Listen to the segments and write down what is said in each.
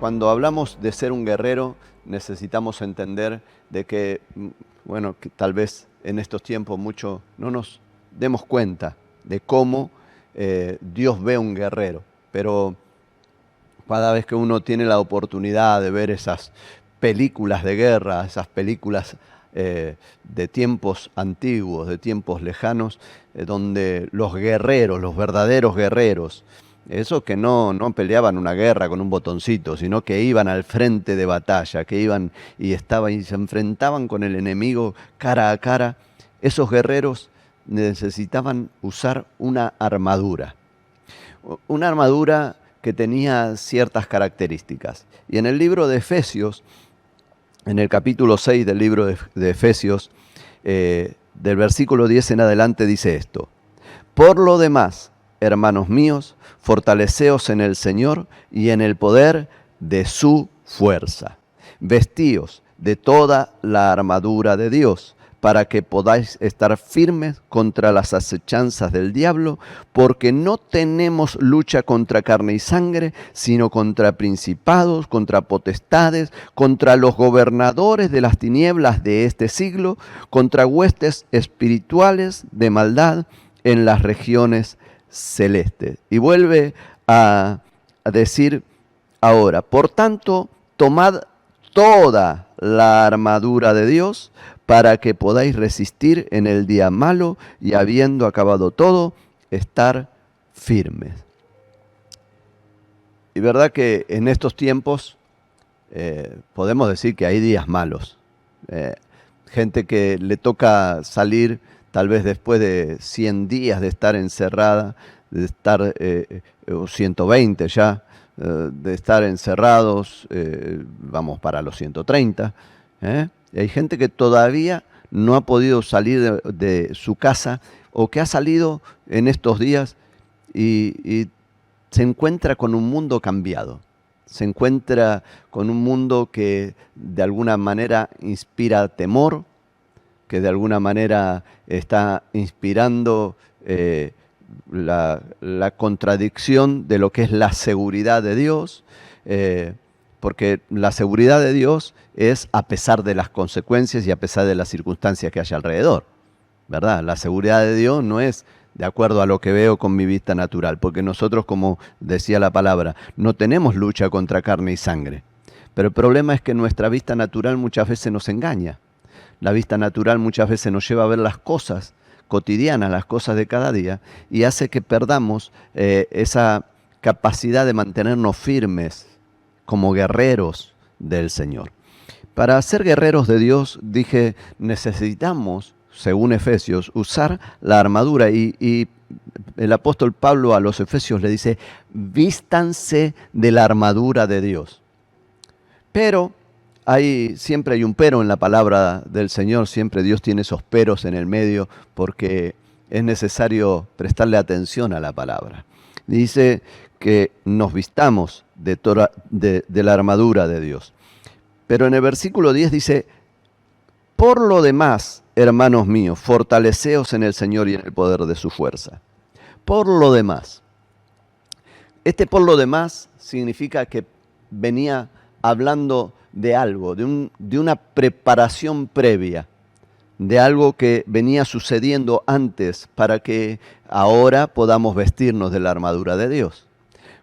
cuando hablamos de ser un guerrero, necesitamos entender de que, bueno, que tal vez en estos tiempos mucho no nos demos cuenta de cómo Dios ve un guerrero. Pero cada vez que uno tiene la oportunidad de ver esas películas de guerra, esas películas de tiempos antiguos, de tiempos lejanos, donde los guerreros, los verdaderos guerreros, esos que no peleaban una guerra con un botoncito, sino que iban al frente de batalla, que iban y se enfrentaban con el enemigo cara a cara, esos guerreros necesitaban usar una armadura. Una armadura que tenía ciertas características. Y en el libro de Efesios, en el capítulo 6 del libro de Efesios, del versículo 10 en adelante dice esto: Por lo demás, hermanos míos, fortaleceos en el Señor y en el poder de su fuerza. Vestíos de toda la armadura de Dios, para que podáis estar firmes contra las acechanzas del diablo, porque no tenemos lucha contra carne y sangre, sino contra principados, contra potestades, contra los gobernadores de las tinieblas de este siglo, contra huestes espirituales de maldad en las regiones celestes. Y vuelve a decir ahora: por tanto, tomad toda la armadura de Dios, para que podáis resistir en el día malo y, habiendo acabado todo, estar firmes. Y verdad que en estos tiempos podemos decir que hay días malos. Gente que le toca salir tal vez después de 100 días de estar encerrada, de estar, o 120 ya, de estar encerrados, vamos para los 130. Hay gente que todavía no ha podido salir de su casa, o que ha salido en estos días y se encuentra con un mundo cambiado. Se encuentra con un mundo que de alguna manera inspira temor, que de alguna manera está inspirando la contradicción de lo que es la seguridad de Dios, porque la seguridad de Dios es a pesar de las consecuencias y a pesar de las circunstancias que haya alrededor, ¿verdad? La seguridad de Dios no es de acuerdo a lo que veo con mi vista natural, porque nosotros, como decía la palabra, no tenemos lucha contra carne y sangre. Pero el problema es que nuestra vista natural muchas veces nos engaña. La vista natural muchas veces nos lleva a ver las cosas cotidianas, las cosas de cada día, y hace que perdamos esa capacidad de mantenernos firmes como guerreros del Señor. Para ser guerreros de Dios, dije, necesitamos, según Efesios, usar la armadura, y el apóstol Pablo a los Efesios le dice: vístanse de la armadura de Dios. Pero siempre hay un pero en la palabra del Señor, siempre Dios tiene esos peros en el medio, porque es necesario prestarle atención a la palabra. Dice que nos vistamos de la armadura de Dios. Pero en el versículo 10 dice: por lo demás, hermanos míos, fortaleceos en el Señor y en el poder de su fuerza. Por lo demás. Por lo demás significa que venía hablando de algo, de una preparación previa, de algo que venía sucediendo antes para que ahora podamos vestirnos de la armadura de Dios.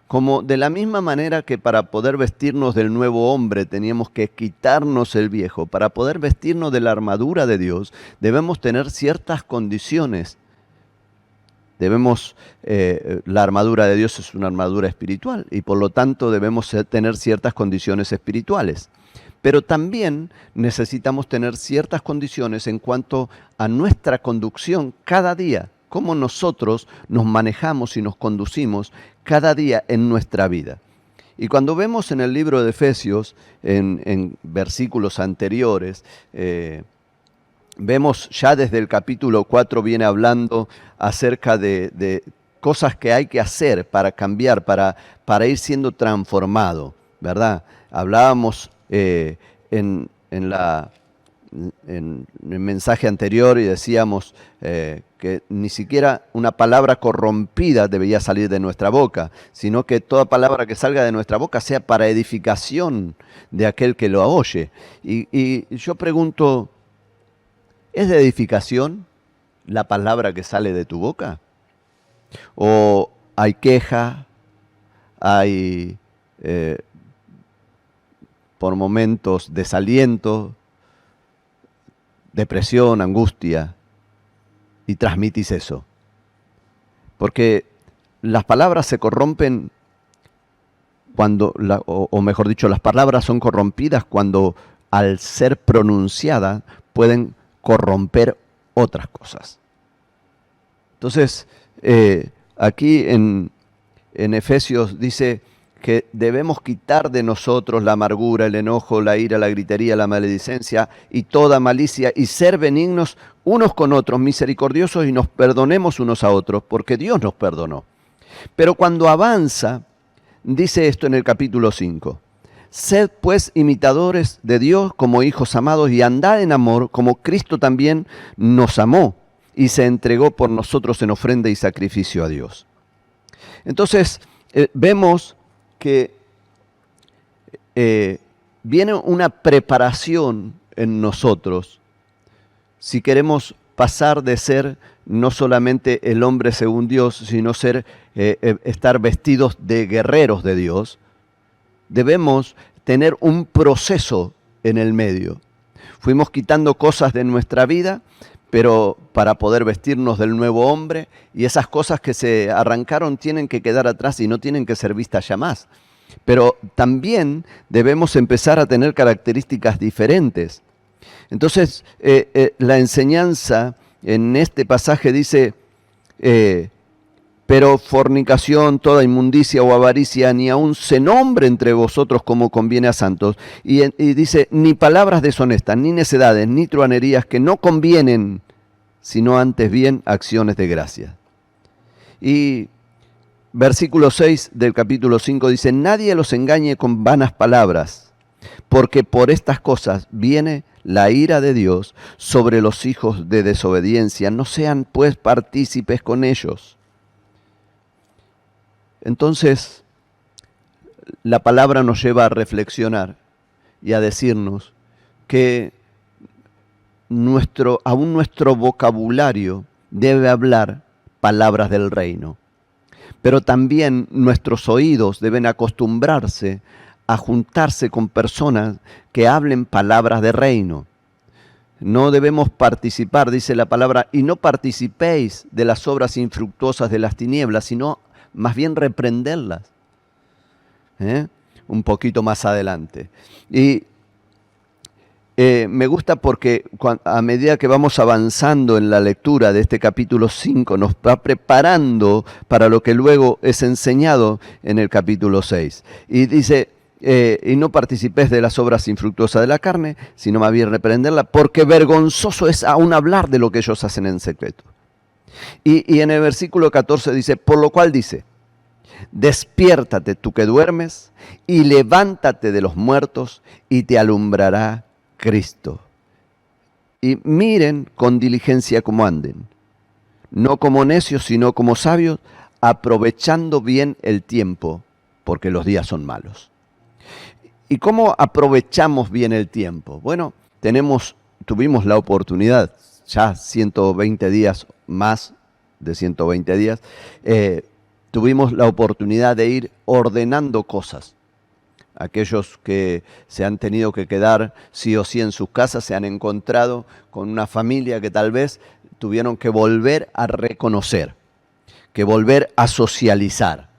Como de la misma manera que para poder vestirnos del nuevo hombre teníamos que quitarnos el viejo, para poder vestirnos de la armadura de Dios debemos tener ciertas condiciones. La armadura de Dios es una armadura espiritual y por lo tanto debemos tener ciertas condiciones espirituales. Pero también necesitamos tener ciertas condiciones en cuanto a nuestra conducción cada día, cómo nosotros nos manejamos y nos conducimos cada día en nuestra vida. Y cuando vemos en el libro de Efesios, en versículos anteriores, vemos ya desde el capítulo 4 viene hablando acerca de cosas que hay que hacer para cambiar, para ir siendo transformado, ¿verdad? Hablábamos en el mensaje anterior y decíamos que que ni siquiera una palabra corrompida debería salir de nuestra boca, sino que toda palabra que salga de nuestra boca sea para edificación de aquel que lo oye. Y yo pregunto, ¿es de edificación la palabra que sale de tu boca? ¿O hay queja, hay por momentos desaliento, depresión, angustia, y transmitís eso? Porque las palabras se corrompen cuando, o mejor dicho, las palabras son corrompidas cuando al ser pronunciadas pueden corromper otras cosas. Entonces, aquí en Efesios dice que debemos quitar de nosotros la amargura, el enojo, la ira, la gritería, la maledicencia y toda malicia, y ser benignos unos con otros, misericordiosos, y nos perdonemos unos a otros, porque Dios nos perdonó. Pero cuando avanza, dice esto en el capítulo 5. Sed pues imitadores de Dios como hijos amados, y andad en amor como Cristo también nos amó y se entregó por nosotros en ofrenda y sacrificio a Dios. Entonces, vemos que viene una preparación en nosotros si queremos pasar de ser no solamente el hombre según Dios, sino estar vestidos de guerreros de Dios. Debemos tener un proceso en el medio. Fuimos quitando cosas de nuestra vida, pero para poder vestirnos del nuevo hombre, y esas cosas que se arrancaron tienen que quedar atrás y no tienen que ser vistas ya más. Pero también debemos empezar a tener características diferentes. Entonces, la enseñanza en este pasaje dice, pero fornicación, toda inmundicia o avaricia, ni aun se nombre entre vosotros como conviene a santos. Y dice, ni palabras deshonestas, ni necedades, ni truhanerías que no convienen, sino antes bien acciones de gracia. Y versículo 6 del capítulo 5 dice, nadie los engañe con vanas palabras, porque por estas cosas viene la ira de Dios sobre los hijos de desobediencia. No sean pues partícipes con ellos. Entonces, la palabra nos lleva a reflexionar y a decirnos que aún nuestro vocabulario debe hablar palabras del reino. Pero también nuestros oídos deben acostumbrarse a juntarse con personas que hablen palabras de reino. No debemos participar, dice la palabra, y no participéis de las obras infructuosas de las tinieblas, sino más bien reprenderlas. Un poquito más adelante. Y me gusta porque a medida que vamos avanzando en la lectura de este capítulo 5, nos va preparando para lo que luego es enseñado en el capítulo 6. Y dice, y no participéis de las obras infructuosas de la carne, sino más bien reprenderla, porque vergonzoso es aún hablar de lo que ellos hacen en secreto. Y en el versículo 14 dice, por lo cual dice, despiértate tú que duermes, y levántate de los muertos, y te alumbrará Cristo. Y miren con diligencia cómo anden, no como necios, sino como sabios, aprovechando bien el tiempo, porque los días son malos. ¿Y cómo aprovechamos bien el tiempo? Bueno, tuvimos la oportunidad, ya 120 días, más de 120 días, tuvimos la oportunidad de ir ordenando cosas. Aquellos que se han tenido que quedar sí o sí en sus casas se han encontrado con una familia que tal vez tuvieron que volver a reconocer, que volver a socializar,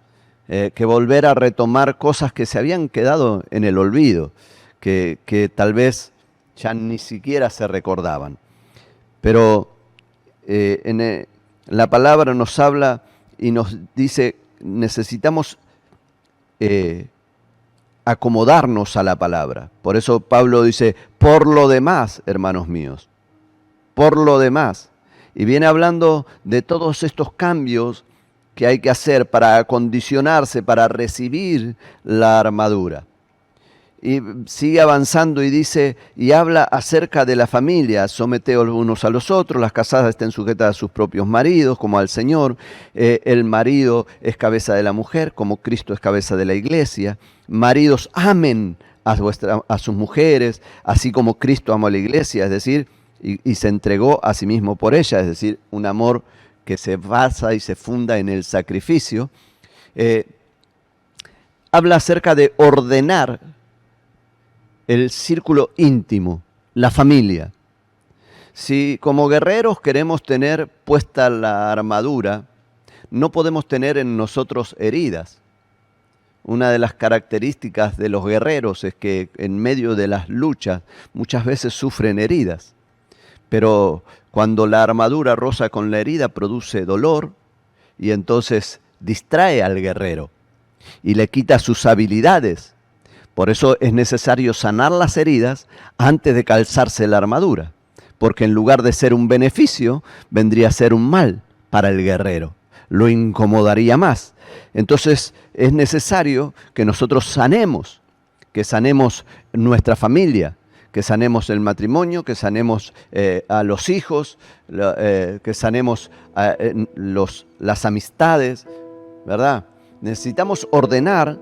que volver a retomar cosas que se habían quedado en el olvido, que tal vez ya ni siquiera se recordaban. Pero la palabra nos habla y nos dice, necesitamos acomodarnos a la palabra. Por eso Pablo dice, por lo demás, hermanos míos, por lo demás. Y viene hablando de todos estos cambios que hay que hacer para acondicionarse, para recibir la armadura. Y sigue avanzando y dice, y habla acerca de la familia: someteos unos a los otros, las casadas estén sujetas a sus propios maridos, como al Señor. El marido es cabeza de la mujer, como Cristo es cabeza de la iglesia. Maridos, amen a sus mujeres, así como Cristo amó a la iglesia, es decir, y se entregó a sí mismo por ella, es decir, un amor que se basa y se funda en el sacrificio. Habla acerca de ordenar el círculo íntimo, la familia. Si como guerreros queremos tener puesta la armadura, no podemos tener en nosotros heridas. Una de las características de los guerreros es que en medio de las luchas muchas veces sufren heridas. Pero cuando la armadura roza con la herida produce dolor y entonces distrae al guerrero y le quita sus habilidades. Por eso es necesario sanar las heridas antes de calzarse la armadura, porque en lugar de ser un beneficio, vendría a ser un mal para el guerrero. Lo incomodaría más. Entonces es necesario que nosotros sanemos, que sanemos nuestra familia, que sanemos el matrimonio, que sanemos a los hijos, que sanemos las amistades, ¿verdad? Necesitamos ordenar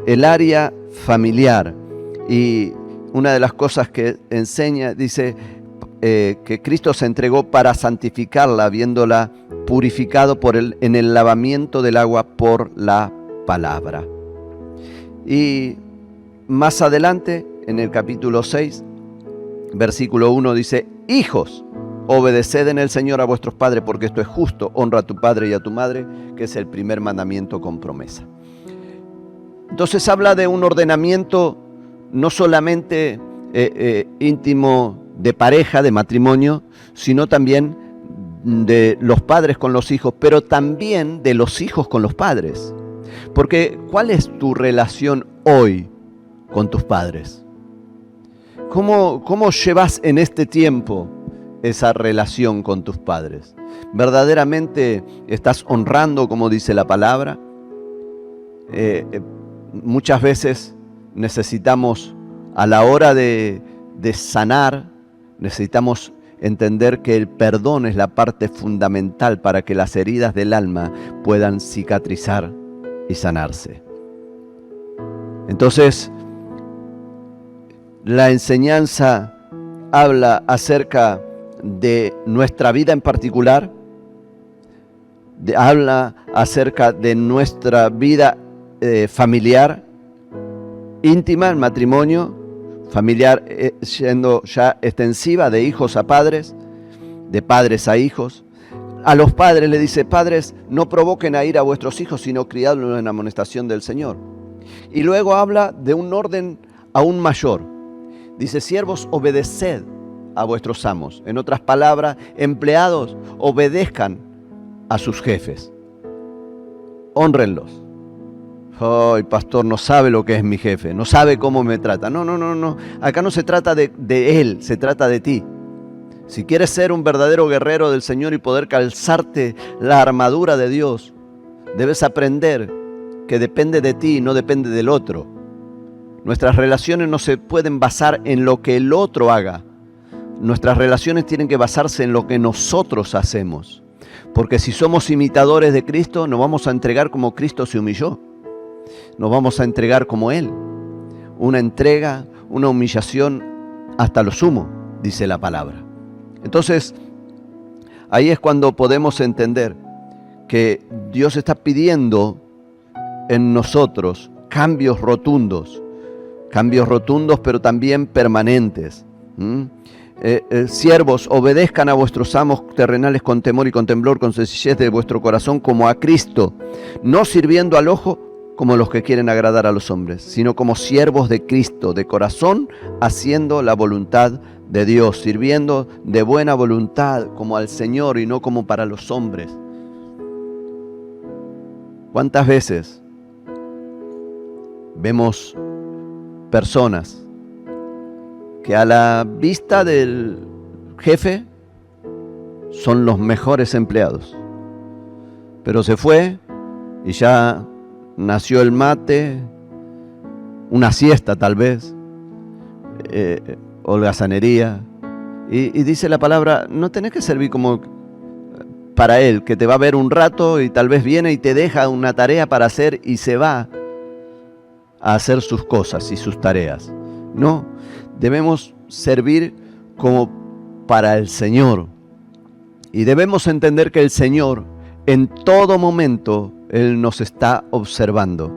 el área familiar. Y una de las cosas que enseña, dice que Cristo se entregó para santificarla, habiéndola purificado en el lavamiento del agua por la palabra. Y más adelante, en el capítulo 6, versículo 1 dice: hijos, obedeced en el Señor a vuestros padres, porque esto es justo. Honra a tu padre y a tu madre, que es el primer mandamiento con promesa. Entonces habla de un ordenamiento no solamente íntimo de pareja, de matrimonio, sino también de los padres con los hijos, pero también de los hijos con los padres. Porque ¿cuál es tu relación hoy con tus padres? ¿Cómo llevas en este tiempo esa relación con tus padres? ¿Verdaderamente estás honrando como dice la palabra? Muchas veces necesitamos, a la hora de sanar, necesitamos entender que el perdón es la parte fundamental para que las heridas del alma puedan cicatrizar y sanarse. Entonces, la enseñanza habla acerca de nuestra vida en particular, habla acerca de nuestra vida familiar, íntima, en matrimonio, familiar siendo ya extensiva, de hijos a padres, de padres a hijos. A los padres le dice: padres, no provoquen a ira a vuestros hijos, sino criadlos en la amonestación del Señor. Y luego habla de un orden aún mayor. Dice: siervos, obedeced a vuestros amos. En otras palabras, empleados, obedezcan a sus jefes. Hónrenlos. Ay, pastor, no sabe lo que es mi jefe, no sabe cómo me trata. No. Acá no se trata de él, se trata de ti. Si quieres ser un verdadero guerrero del Señor y poder calzarte la armadura de Dios, debes aprender que depende de ti y no depende del otro. Nuestras relaciones no se pueden basar en lo que el otro haga. Nuestras relaciones tienen que basarse en lo que nosotros hacemos. Porque si somos imitadores de Cristo, nos vamos a entregar como Cristo se humilló. Nos vamos a entregar como Él. Una entrega, una humillación hasta lo sumo, dice la palabra. Entonces, ahí es cuando podemos entender que Dios está pidiendo en nosotros cambios rotundos, pero también permanentes. Siervos, obedezcan a vuestros amos terrenales con temor y con temblor, con sencillez de vuestro corazón, como a Cristo, no sirviendo al ojo como los que quieren agradar a los hombres, sino como siervos de Cristo, de corazón, haciendo la voluntad de Dios, sirviendo de buena voluntad como al Señor y no como para los hombres. ¿Cuántas veces vemos personas que a la vista del jefe son los mejores empleados, pero se fue y ya nació el mate, una siesta tal vez, holgazanería. Y dice la palabra, no tenés que servir como para Él, que te va a ver un rato y tal vez viene y te deja una tarea para hacer y se va a hacer sus cosas y sus tareas. No, debemos servir como para el Señor. Y debemos entender que el Señor en todo momento Él nos está observando.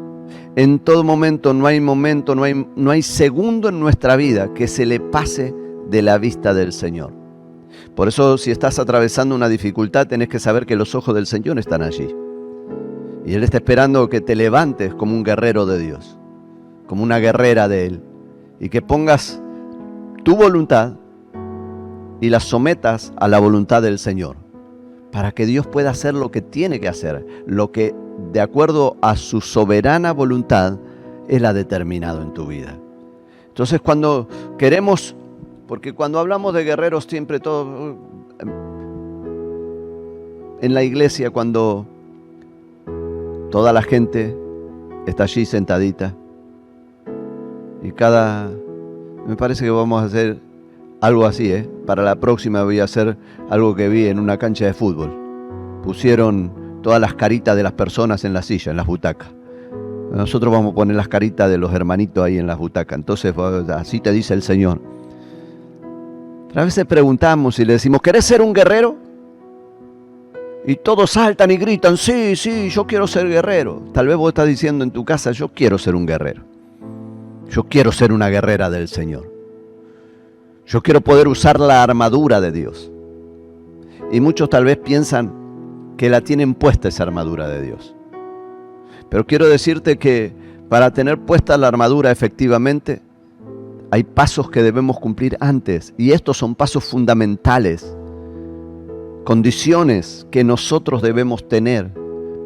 En todo momento, no hay segundo en nuestra vida que se le pase de la vista del Señor. Por eso, si estás atravesando una dificultad, tenés que saber que los ojos del Señor están allí. Y Él está esperando que te levantes como un guerrero de Dios, como una guerrera de Él, y que pongas tu voluntad y la sometas a la voluntad del Señor, para que Dios pueda hacer lo que tiene que hacer, lo que de acuerdo a su soberana voluntad Él ha determinado en tu vida. Entonces, cuando queremos, porque cuando hablamos de guerreros siempre todo, en la iglesia cuando toda la gente está allí sentadita y me parece que vamos a hacer algo así, para la próxima voy a hacer algo que vi en una cancha de fútbol. Pusieron todas las caritas de las personas en la silla, en las butacas. Nosotros vamos a poner las caritas de los hermanitos ahí en las butacas. Entonces, así te dice el Señor. A veces preguntamos y le decimos, ¿querés ser un guerrero? Y todos saltan y gritan, sí, yo quiero ser guerrero. Tal vez vos estás diciendo en tu casa, yo quiero ser un guerrero. Yo quiero ser una guerrera del Señor. Yo quiero poder usar la armadura de Dios. Y muchos tal vez piensan que la tienen puesta esa armadura de Dios. Pero quiero decirte que para tener puesta la armadura efectivamente, hay pasos que debemos cumplir antes. Y estos son pasos fundamentales. Condiciones que nosotros debemos tener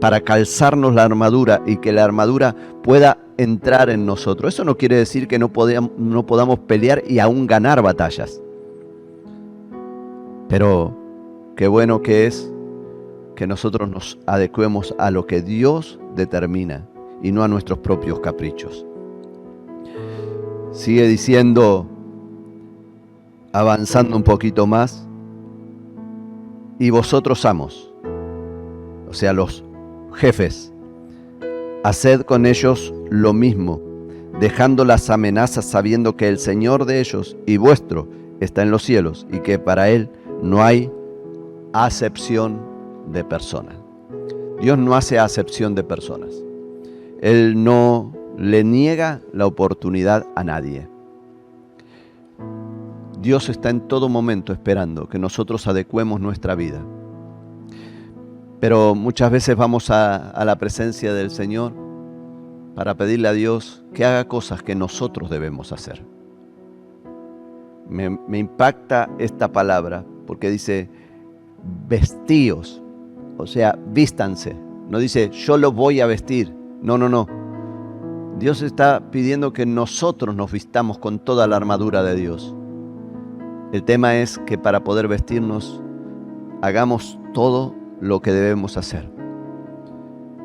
para calzarnos la armadura y que la armadura pueda entrar en nosotros. Eso no quiere decir que no podamos pelear y aún ganar batallas. Pero qué bueno que es que nosotros nos adecuemos a lo que Dios determina y no a nuestros propios caprichos. Sigue diciendo, avanzando un poquito más, y vosotros amos, o sea, los jefes, haced con ellos lo mismo, dejando las amenazas, sabiendo que el Señor de ellos y vuestro está en los cielos y que para Él no hay acepción de personas. Dios no hace acepción de personas. Él no le niega la oportunidad a nadie. Dios está en todo momento esperando que nosotros adecuemos nuestra vida. Pero muchas veces vamos a la presencia del Señor para pedirle a Dios que haga cosas que nosotros debemos hacer. Me impacta esta palabra porque dice, vestíos, o sea, vístanse. No dice, yo lo voy a vestir. No. Dios está pidiendo que nosotros nos vistamos con toda la armadura de Dios. El tema es que para poder vestirnos, hagamos todo lo que debemos hacer.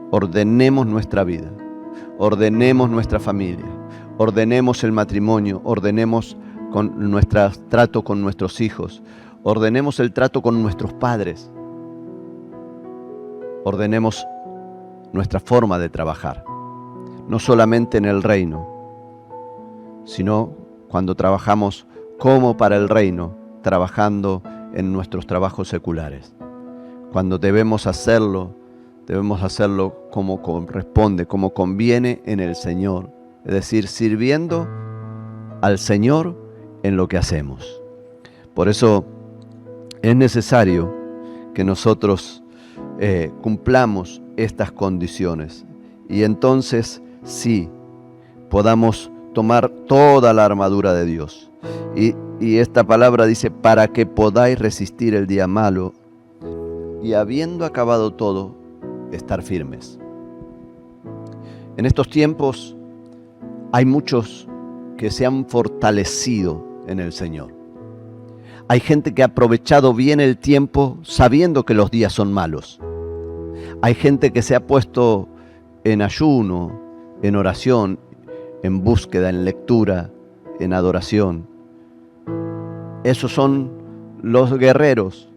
Ordenemos nuestra vida, ordenemos nuestra familia, ordenemos el matrimonio, ordenemos con nuestro trato con nuestros hijos, ordenemos el trato con nuestros padres, ordenemos nuestra forma de trabajar, no solamente en el reino, sino cuando trabajamos como para el reino, trabajando en nuestros trabajos seculares. Cuando debemos hacerlo como corresponde, como conviene en el Señor, es decir, sirviendo al Señor en lo que hacemos. Por eso es necesario que nosotros cumplamos estas condiciones y entonces sí podamos tomar toda la armadura de Dios. Y esta palabra dice, para que podáis resistir el día malo y habiendo acabado todo, estar firmes. En estos tiempos hay muchos que se han fortalecido en el Señor. Hay gente que ha aprovechado bien el tiempo sabiendo que los días son malos. Hay gente que se ha puesto en ayuno, en oración, en búsqueda, en lectura, en adoración. Esos son los guerreros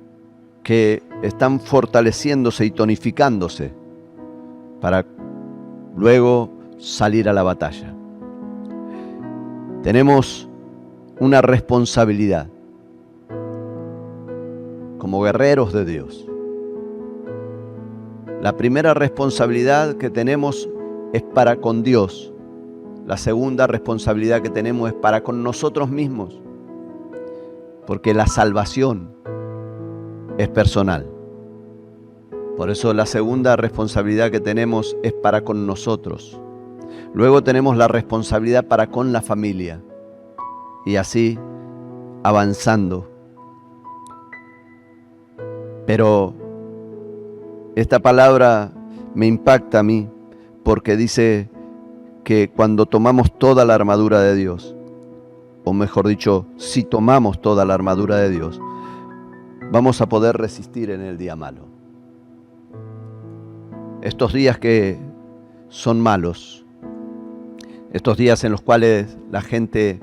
que están fortaleciéndose y tonificándose para luego salir a la batalla. Tenemos una responsabilidad como guerreros de Dios. La primera responsabilidad que tenemos es para con Dios. La segunda responsabilidad que tenemos es para con nosotros mismos, porque la salvación es personal. Por eso la segunda responsabilidad que tenemos es para con nosotros. Luego tenemos la responsabilidad para con la familia. Y así avanzando. Pero esta palabra me impacta a mí porque dice que cuando tomamos toda la armadura de Dios, o mejor dicho, si tomamos toda la armadura de Dios, vamos a poder resistir en el día malo. Estos días que son malos, estos días en los cuales la gente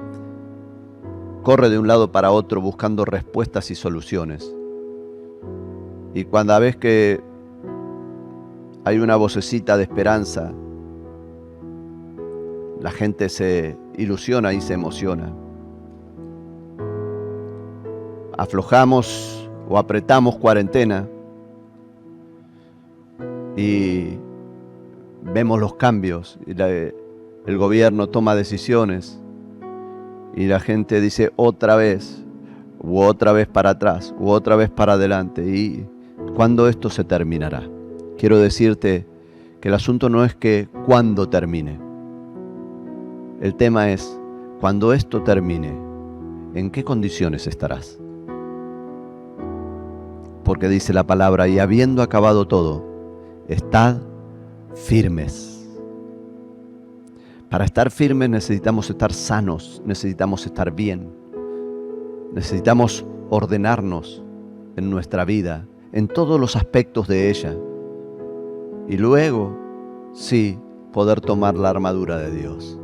corre de un lado para otro buscando respuestas y soluciones. Y cuando ves que hay una vocecita de esperanza, la gente se ilusiona y se emociona. Aflojamos o apretamos cuarentena y vemos los cambios y el gobierno toma decisiones y la gente dice otra vez para atrás, u otra vez para adelante. ¿Y cuándo esto se terminará? Quiero decirte que el asunto no es que cuándo termine. El tema es, cuando esto termine, ¿en qué condiciones estarás? Porque dice la palabra, y habiendo acabado todo, estad firmes. Para estar firmes necesitamos estar sanos, necesitamos estar bien. Necesitamos ordenarnos en nuestra vida, en todos los aspectos de ella. Y luego, sí, poder tomar la armadura de Dios.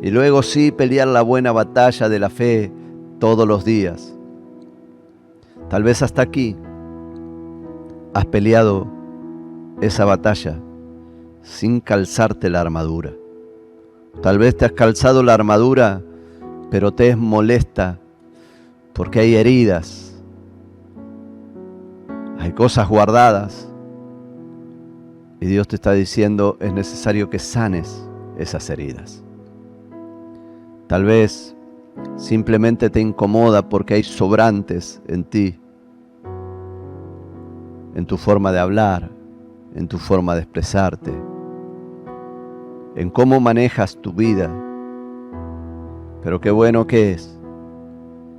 Y luego sí, pelear la buena batalla de la fe todos los días. Tal vez hasta aquí has peleado esa batalla sin calzarte la armadura. Tal vez te has calzado la armadura, pero te es molesta porque hay heridas, hay cosas guardadas. Y Dios te está diciendo, es necesario que sanes esas heridas. Tal vez simplemente te incomoda porque hay sobrantes en ti, en tu forma de hablar, en tu forma de expresarte, en cómo manejas tu vida. Pero qué bueno que es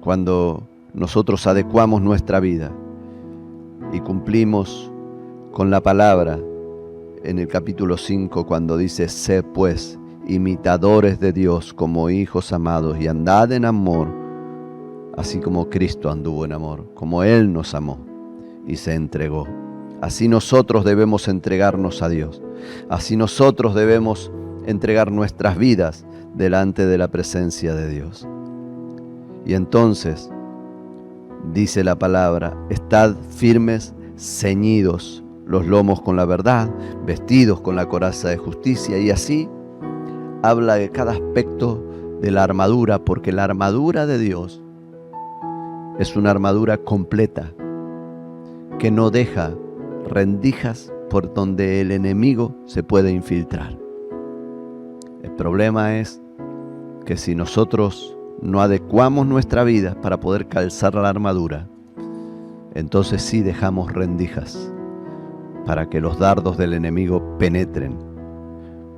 cuando nosotros adecuamos nuestra vida y cumplimos con la palabra en el capítulo 5 cuando dice, sé pues imitadores de Dios como hijos amados y andad en amor, así como Cristo anduvo en amor, como Él nos amó y se entregó. Así nosotros debemos entregarnos a Dios, así nosotros debemos entregar nuestras vidas delante de la presencia de Dios. Y entonces, dice la palabra, estad firmes, ceñidos los lomos con la verdad, vestidos con la coraza de justicia. Y así habla de cada aspecto de la armadura, porque la armadura de Dios es una armadura completa que no deja rendijas por donde el enemigo se puede infiltrar. El problema es que si nosotros no adecuamos nuestra vida para poder calzar la armadura, entonces sí dejamos rendijas para que los dardos del enemigo penetren.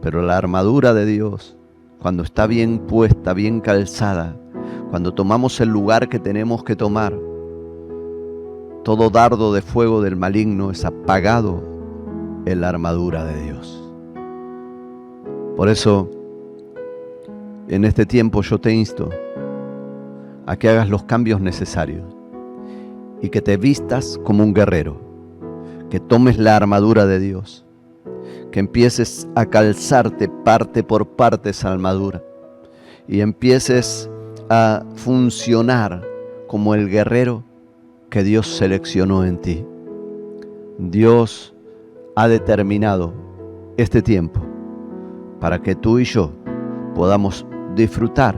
Pero la armadura de Dios, cuando está bien puesta, bien calzada, cuando tomamos el lugar que tenemos que tomar, todo dardo de fuego del maligno es apagado en la armadura de Dios. Por eso, en este tiempo yo te insto a que hagas los cambios necesarios y que te vistas como un guerrero, que tomes la armadura de Dios, que empieces a calzarte parte por parte esa armadura y empieces a funcionar como el guerrero que Dios seleccionó en ti. Dios ha determinado este tiempo para que tú y yo podamos disfrutar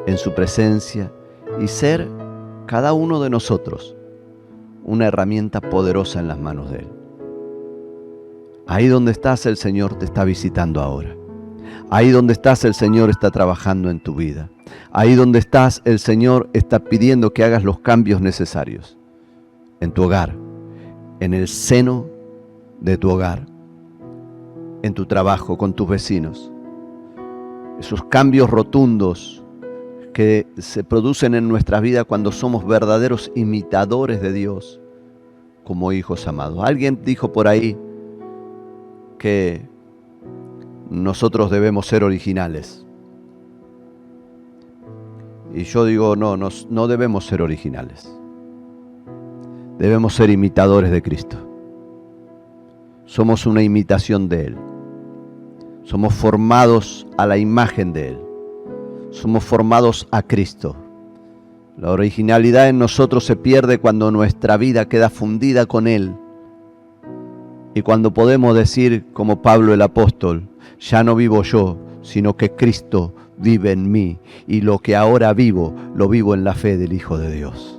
en su presencia y ser cada uno de nosotros una herramienta poderosa en las manos de Él. Ahí donde estás, el Señor te está visitando ahora. Ahí donde estás, el Señor está trabajando en tu vida. Ahí donde estás, el Señor está pidiendo que hagas los cambios necesarios en tu hogar, en el seno de tu hogar, en tu trabajo, con tus vecinos. Esos cambios rotundos que se producen en nuestra vida cuando somos verdaderos imitadores de Dios como hijos amados. Alguien dijo por ahí que nosotros debemos ser originales. Y yo digo, no debemos ser originales. Debemos ser imitadores de Cristo. Somos una imitación de Él. Somos formados a la imagen de Él. Somos formados a Cristo. La originalidad en nosotros se pierde cuando nuestra vida queda fundida con Él. Y cuando podemos decir, como Pablo el apóstol, ya no vivo yo, sino que Cristo vive en mí. Y lo que ahora vivo, lo vivo en la fe del Hijo de Dios.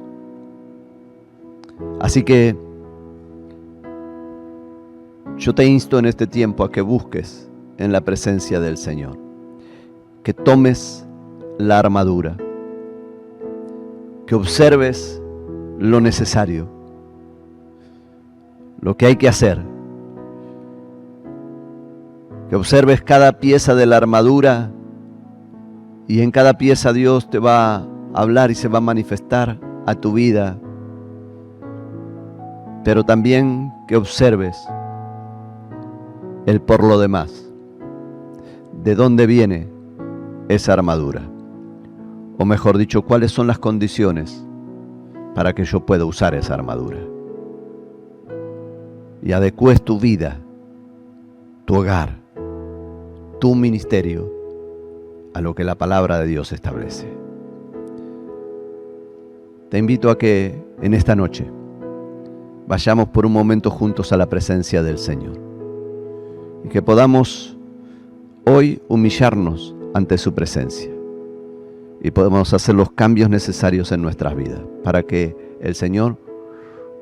Así que yo te insto en este tiempo a que busques en la presencia del Señor, que tomes la armadura, que observes lo necesario, lo que hay que hacer, que observes cada pieza de la armadura y en cada pieza Dios te va a hablar y se va a manifestar a tu vida, pero también que observes el por lo demás. ¿De dónde viene esa armadura? O mejor dicho, ¿cuáles son las condiciones para que yo pueda usar esa armadura? Y adecues tu vida, tu hogar, tu ministerio a lo que la palabra de Dios establece. Te invito a que en esta noche vayamos por un momento juntos a la presencia del Señor y que podamos hoy humillarnos ante su presencia y podamos hacer los cambios necesarios en nuestras vidas para que el Señor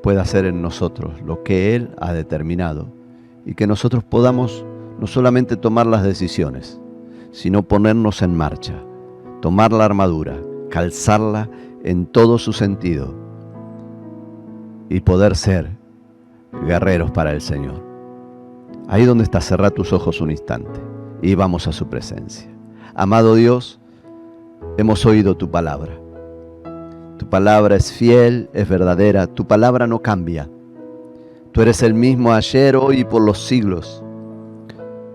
pueda hacer en nosotros lo que Él ha determinado y que nosotros podamos no solamente tomar las decisiones, sino ponernos en marcha, tomar la armadura, calzarla en todo su sentido y poder ser guerreros para el Señor. Ahí donde estás, cerrá tus ojos un instante y vamos a su presencia. Amado Dios, hemos oído tu palabra. Tu palabra es fiel, es verdadera, tu palabra no cambia. Tú eres el mismo ayer, hoy y por los siglos.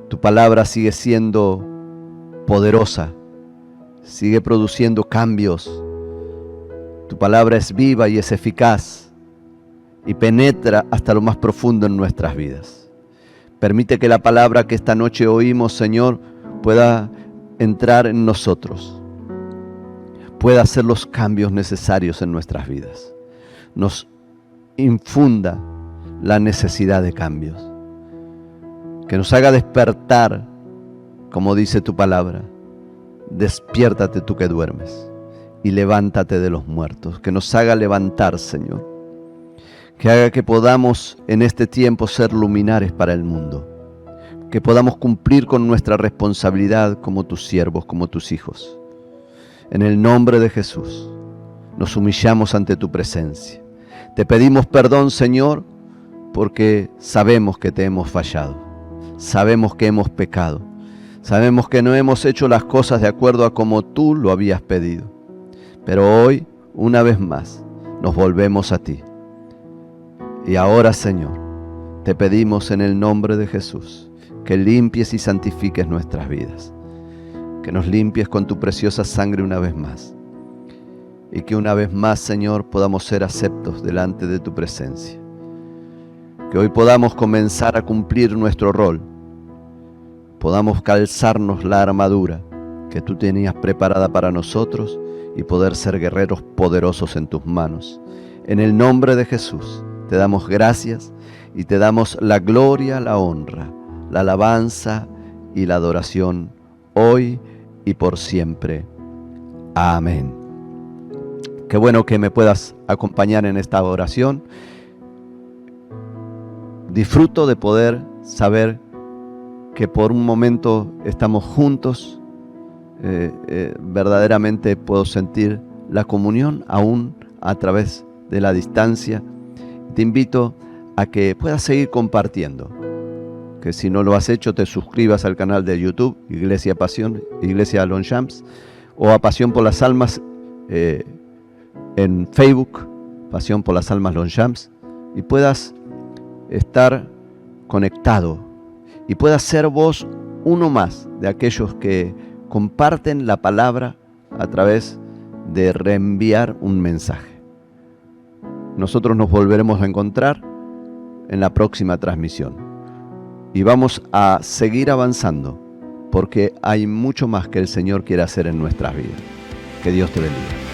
Tu palabra sigue siendo poderosa, sigue produciendo cambios. Tu palabra es viva y es eficaz y penetra hasta lo más profundo en nuestras vidas. Permite que la palabra que esta noche oímos, Señor, pueda entrar en nosotros, pueda hacer los cambios necesarios en nuestras vidas, nos infunda la necesidad de cambios, que nos haga despertar, como dice tu palabra, despiértate tú que duermes y levántate de los muertos, que nos haga levantar, Señor, que haga que podamos en este tiempo ser luminares para el mundo, que podamos cumplir con nuestra responsabilidad como tus siervos, como tus hijos. En el nombre de Jesús, nos humillamos ante tu presencia. Te pedimos perdón, Señor, porque sabemos que te hemos fallado, sabemos que hemos pecado, sabemos que no hemos hecho las cosas de acuerdo a como tú lo habías pedido. Pero hoy, una vez más, nos volvemos a ti. Y ahora, Señor, te pedimos en el nombre de Jesús que limpies y santifiques nuestras vidas, que nos limpies con tu preciosa sangre una vez más y que una vez más, Señor, podamos ser aceptos delante de tu presencia, que hoy podamos comenzar a cumplir nuestro rol, podamos calzarnos la armadura que tú tenías preparada para nosotros y poder ser guerreros poderosos en tus manos. En el nombre de Jesús te damos gracias y te damos la gloria, la honra, la alabanza y la adoración hoy y por siempre. Amén. Qué bueno que me puedas acompañar en esta oración. Disfruto de poder saber que por un momento estamos juntos. Verdaderamente puedo sentir la comunión aún a través de la distancia. Te invito a que puedas seguir compartiendo. Que si no lo has hecho, te suscribas al canal de YouTube, Iglesia Pasión, Iglesia Longchamps, o a Pasión por las Almas en Facebook, Pasión por las Almas Longchamps, y puedas estar conectado y puedas ser vos uno más de aquellos que comparten la palabra a través de reenviar un mensaje. Nosotros nos volveremos a encontrar en la próxima transmisión y vamos a seguir avanzando porque hay mucho más que el Señor quiere hacer en nuestras vidas. Que Dios te bendiga.